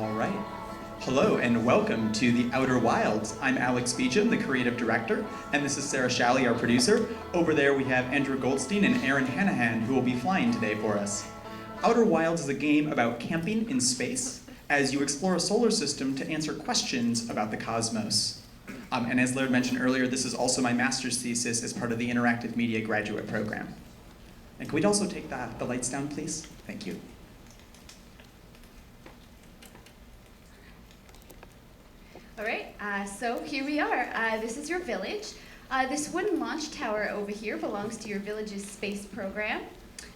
All right. Hello and welcome to the Outer Wilds. I'm Alex Beecham, the creative director, and this is Sarah Shalley, our producer. Over there we have Andrew Goldstein and Aaron Hanahan, who will be flying today for us. Outer Wilds is a game about camping in space as you explore a solar system to answer questions about the cosmos. And as Laird mentioned earlier, this is also my master's thesis as part of the Interactive Media graduate program. And can we also take the lights down, please? Thank you. All right, so here we are. This is your village. This wooden launch tower over here belongs to your village's space program.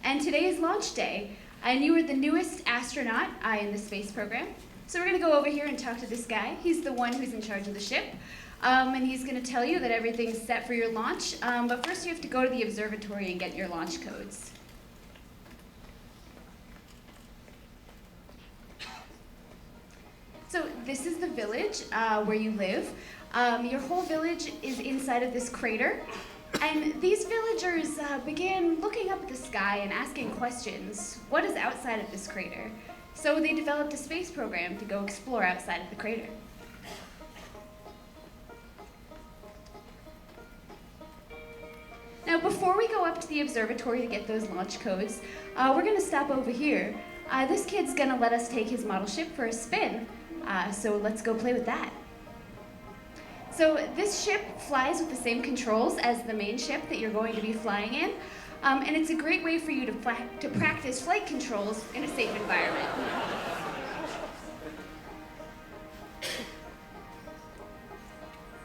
And today is launch day, and you are the newest astronaut in the space program. So we're gonna go over here and talk to this guy. He's the one who's in charge of the ship. And he's gonna tell you that everything's set for your launch. But first you have to go to the observatory and get your launch codes. So this is the village where you live. Your whole village is inside of this crater. And these villagers began looking up at the sky and asking questions. What is outside of this crater? So they developed a space program to go explore outside of the crater. Now before we go up to the observatory to get those launch codes, we're gonna stop over here. This kid's gonna let us take his model ship for a spin. So let's go play with that. So this ship flies with the same controls as the main ship that you're going to be flying in. And it's a great way for you to practice flight controls in a safe environment.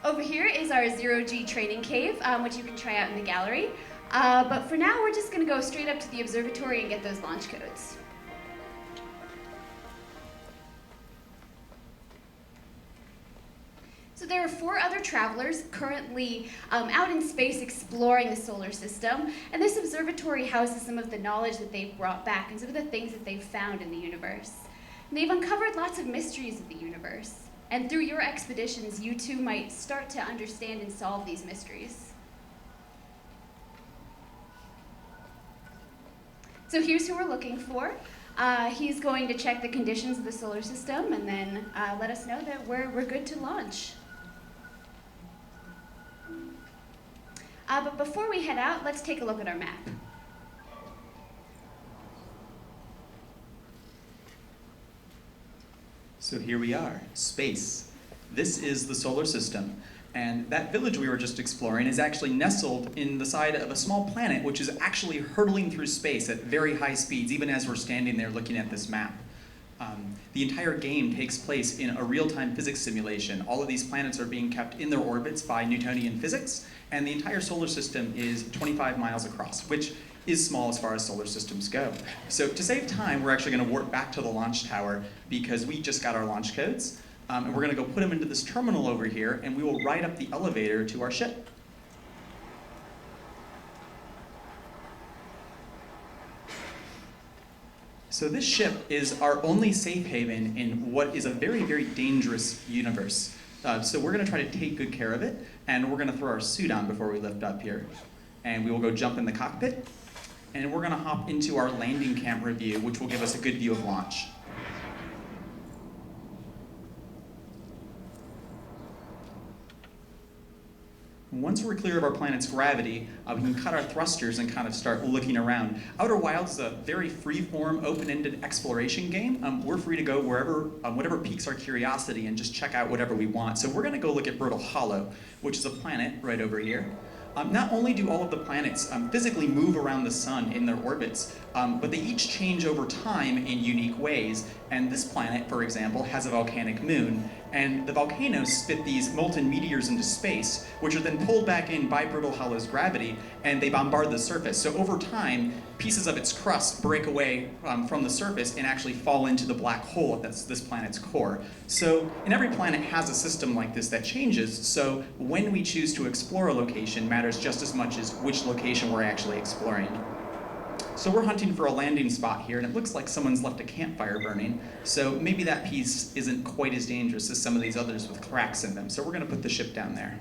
Over here is our zero-G training cave, which you can try out in the gallery. But for now, we're just gonna go straight up to the observatory and get those launch codes. So there are 4 other travelers currently out in space exploring the solar system, and this observatory houses some of the knowledge that they've brought back and some of the things that they've found in the universe. And they've uncovered lots of mysteries of the universe, and through your expeditions, you too might start to understand and solve these mysteries. So here's who we're looking for. He's going to check the conditions of the solar system and then let us know that we're good to launch. But before we head out, let's take a look at our map. So here we are, space. This is the solar system. And that village we were just exploring is actually nestled in the side of a small planet which is actually hurtling through space at very high speeds, even as we're standing there looking at this map. The entire game takes place in a real-time physics simulation. All of these planets are being kept in their orbits by Newtonian physics, and the entire solar system is 25 miles across, which is small as far as solar systems go. So to save time, we're actually going to warp back to the launch tower because we just got our launch codes, and we're going to go put them into this terminal over here, and we will ride up the elevator to our ship. So this ship is our only safe haven in what is a very, very dangerous universe. So we're going to try to take good care of it, and we're going to throw our suit on before we lift up here. And we will go jump in the cockpit, and we're going to hop into our landing camera view, which will give us a good view of launch. Once we're clear of our planet's gravity, we can cut our thrusters and kind of start looking around. Outer Wilds is a very free-form, open-ended exploration game. We're free to go wherever, whatever piques our curiosity and just check out whatever we want. So we're going to go look at Brittle Hollow, which is a planet right over here. Not only do all of the planets physically move around the sun in their orbits, but they each change over time in unique ways. And this planet, for example, has a volcanic moon. And the volcanoes spit these molten meteors into space, which are then pulled back in by Brittle Hollow's gravity, and they bombard the surface. So over time, pieces of its crust break away from the surface and actually fall into the black hole that's this planet's core. So, and every planet has a system like this that changes, so when we choose to explore a location matters just as much as which location we're actually exploring. So we're hunting for a landing spot here, and it looks like someone's left a campfire burning, so maybe that piece isn't quite as dangerous as some of these others with cracks in them, so we're going to put the ship down there.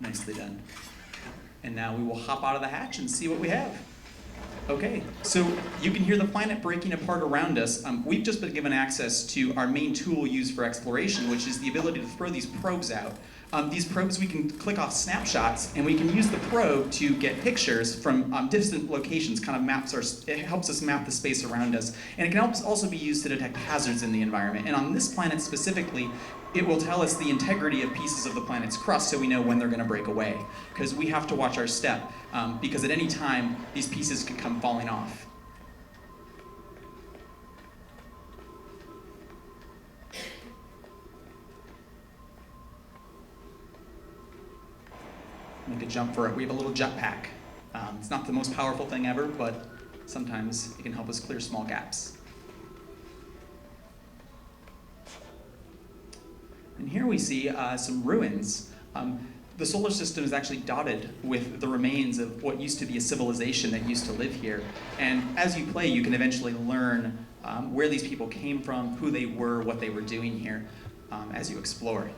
Nicely done. And now we will hop out of the hatch and see what we have. Okay, so you can hear the planet breaking apart around us. We've just been given access to our main tool used for exploration, which is the ability to throw these probes out. These probes, we can click off snapshots, and we can use the probe to get pictures from distant locations. It helps us map the space around us. And it can also be used to detect hazards in the environment. And on this planet specifically, it will tell us the integrity of pieces of the planet's crust so we know when they're going to break away. Because we have to watch our step, because at any time, these pieces could come falling off. Make a jump for it. We have a little jetpack. It's not the most powerful thing ever, but sometimes it can help us clear small gaps. And here we see some ruins. The solar system is actually dotted with the remains of what used to be a civilization that used to live here. And as you play, you can eventually learn where these people came from, who they were, what they were doing here as you explore.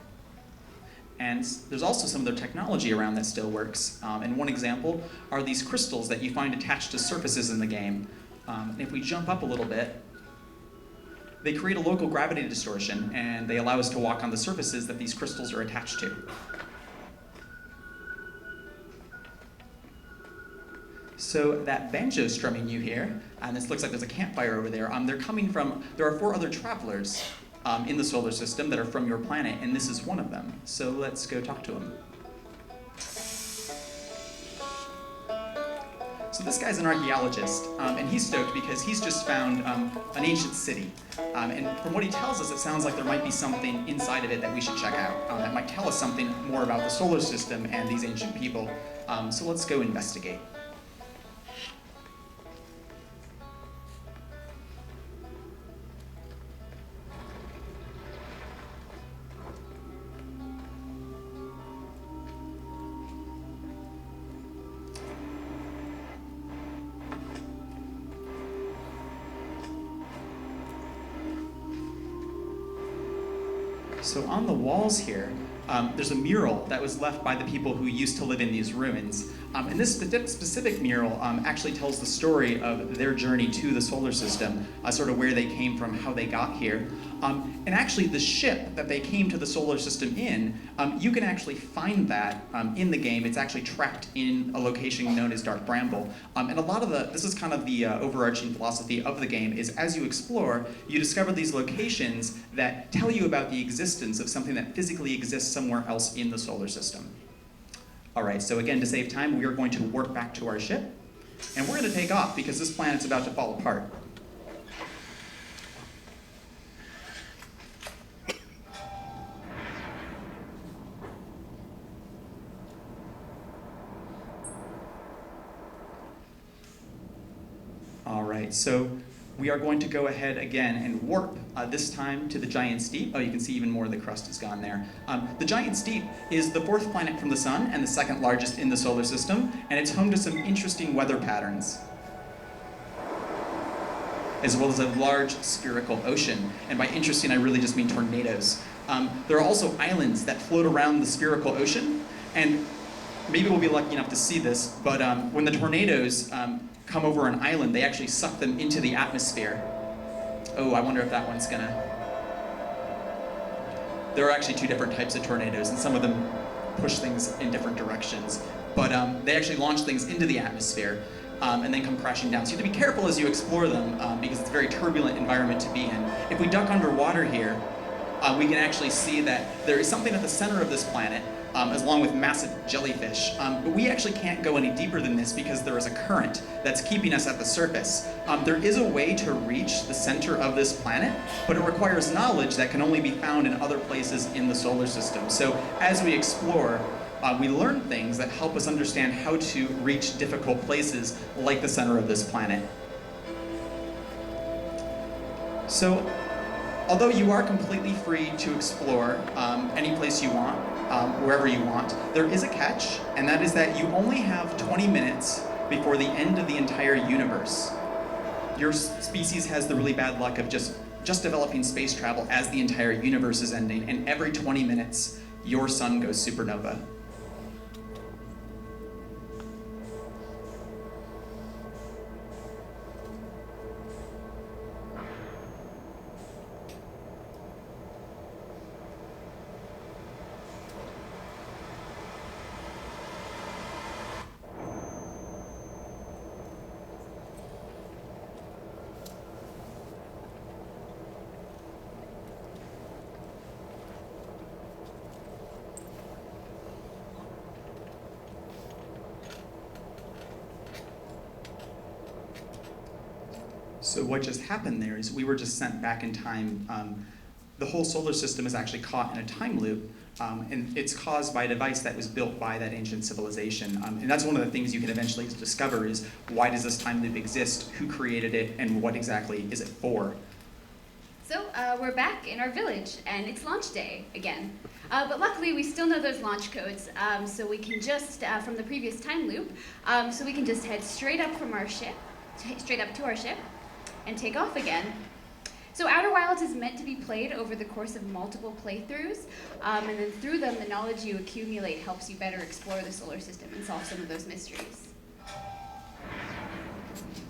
And there's also some of their technology around that still works. And one example are these crystals that you find attached to surfaces in the game. And if we jump up a little bit, they create a local gravity distortion, and they allow us to walk on the surfaces that these crystals are attached to. So that banjo strumming you hear, and this looks like there's a campfire over there, there are 4 other travelers in the solar system that are from your planet, and this is one of them. So let's go talk to him. So this guy's an archaeologist, and he's stoked because he's just found an ancient city. And from what he tells us, it sounds like there might be something inside of it that we should check out that might tell us something more about the solar system and these ancient people. So let's go investigate. So on the walls here, there's a mural that was left by the people who used to live in these ruins. And this specific mural actually tells the story of their journey to the solar system, sort of where they came from, how they got here. And actually the ship that they came to the solar system in, you can actually find that in the game. It's actually trapped in a location known as Dark Bramble. And this is kind of the overarching philosophy of the game, is as you explore, you discover these locations that tell you about the existence of something that physically exists somewhere else in the solar system. All right, so again, to save time, we are going to warp back to our ship, and we're going to take off because this planet's about to fall apart. All right, so we are going to go ahead again and warp, this time to the Giant Steep. Oh, you can see even more of the crust is gone there. The Giant Steep is the 4th planet from the Sun and the 2nd largest in the solar system, and it's home to some interesting weather patterns, as well as a large spherical ocean. And by interesting, I really just mean tornadoes. There are also islands that float around the spherical ocean, and maybe we'll be lucky enough to see this, but when the tornadoes come over an island, they actually suck them into the atmosphere. Oh, I wonder if that one's gonna... There are actually 2 different types of tornadoes, and some of them push things in different directions. But they actually launch things into the atmosphere and then come crashing down. So you have to be careful as you explore them because it's a very turbulent environment to be in. If we duck underwater here, we can actually see that there is something at the center of this planet, along with massive jellyfish. But we actually can't go any deeper than this because there is a current that's keeping us at the surface. There is a way to reach the center of this planet, but it requires knowledge that can only be found in other places in the solar system. So as we explore, we learn things that help us understand how to reach difficult places like the center of this planet. So, although you are completely free to explore any place you want, wherever you want, there is a catch, and that is that you only have 20 minutes before the end of the entire universe. Your species has the really bad luck of just developing space travel as the entire universe is ending, and every 20 minutes, your sun goes supernova. So what just happened there is we were just sent back in time. The whole solar system is actually caught in a time loop, and it's caused by a device that was built by that ancient civilization. And that's one of the things you can eventually discover is why does this time loop exist, who created it, and what exactly is it for? So we're back in our village, and it's launch day again. But luckily, we still know those launch codes, so we can just, from the previous time loop, so we can just head straight up from our ship, straight up to our ship, and take off again. So Outer Wilds is meant to be played over the course of multiple playthroughs, and then through them, the knowledge you accumulate helps you better explore the solar system and solve some of those mysteries.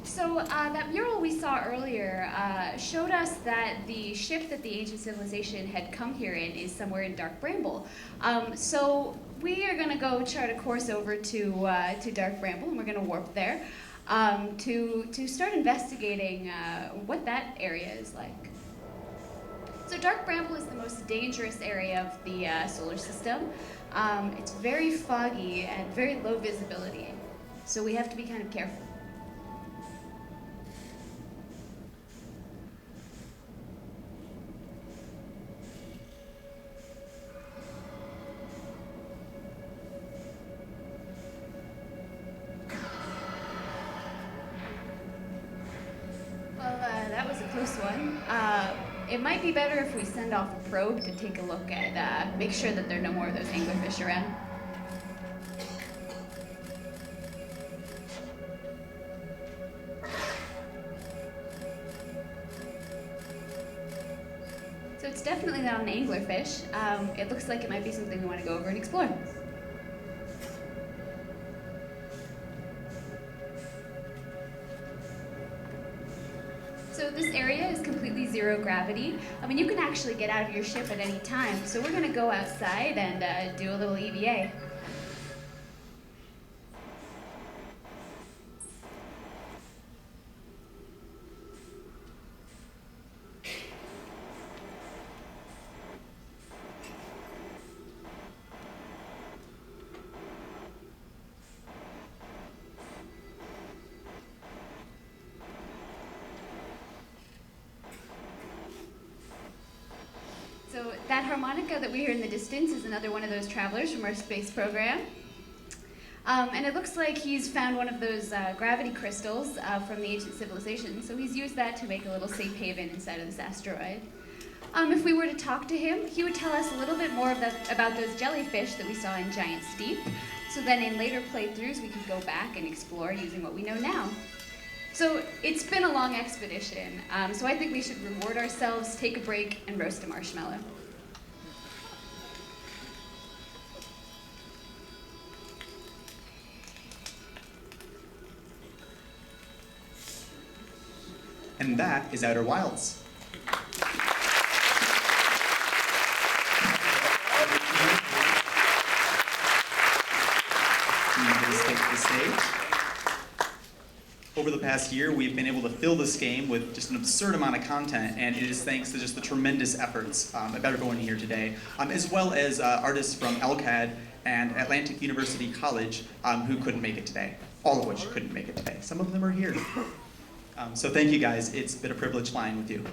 So that mural we saw earlier showed us that the ship that the ancient civilization had come here in is somewhere in Dark Bramble. So we are going to go chart a course over to Dark Bramble, and we're going to warp there to start investigating what that area is like. So Dark Bramble is the most dangerous area of the solar system. It's very foggy and very low visibility, so we have to be kind of careful. That was a close one. It might be better if we send off a probe to take a look at, make sure that there are no more of those anglerfish around. So it's definitely not an anglerfish. It looks like it might be something we want to go over and explore. So this area is completely zero gravity. I mean, you can actually get out of your ship at any time. So we're going to go outside and do a little EVA. So that harmonica that we hear in the distance is another one of those travelers from our space program. And it looks like he's found one of those gravity crystals from the ancient civilization. So he's used that to make a little safe haven inside of this asteroid. If we were to talk to him, he would tell us a little bit more about those jellyfish that we saw in Giant Steep. So then in later playthroughs, we could go back and explore using what we know now. So it's been a long expedition, so I think we should reward ourselves, take a break, and roast a marshmallow. And that is Outer Wilds. Please take the stage. Over the past year, we've been able to fill this game with just an absurd amount of content, and it is thanks to just the tremendous efforts of everyone here today, as well as artists from LCAD and Atlantic University College who couldn't make it today, all of which couldn't make it today. Some of them are here. So thank you guys, it's been a privilege flying with you. And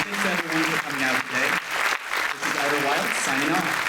thanks to everyone for coming out today. This is Outer Wilds, signing off.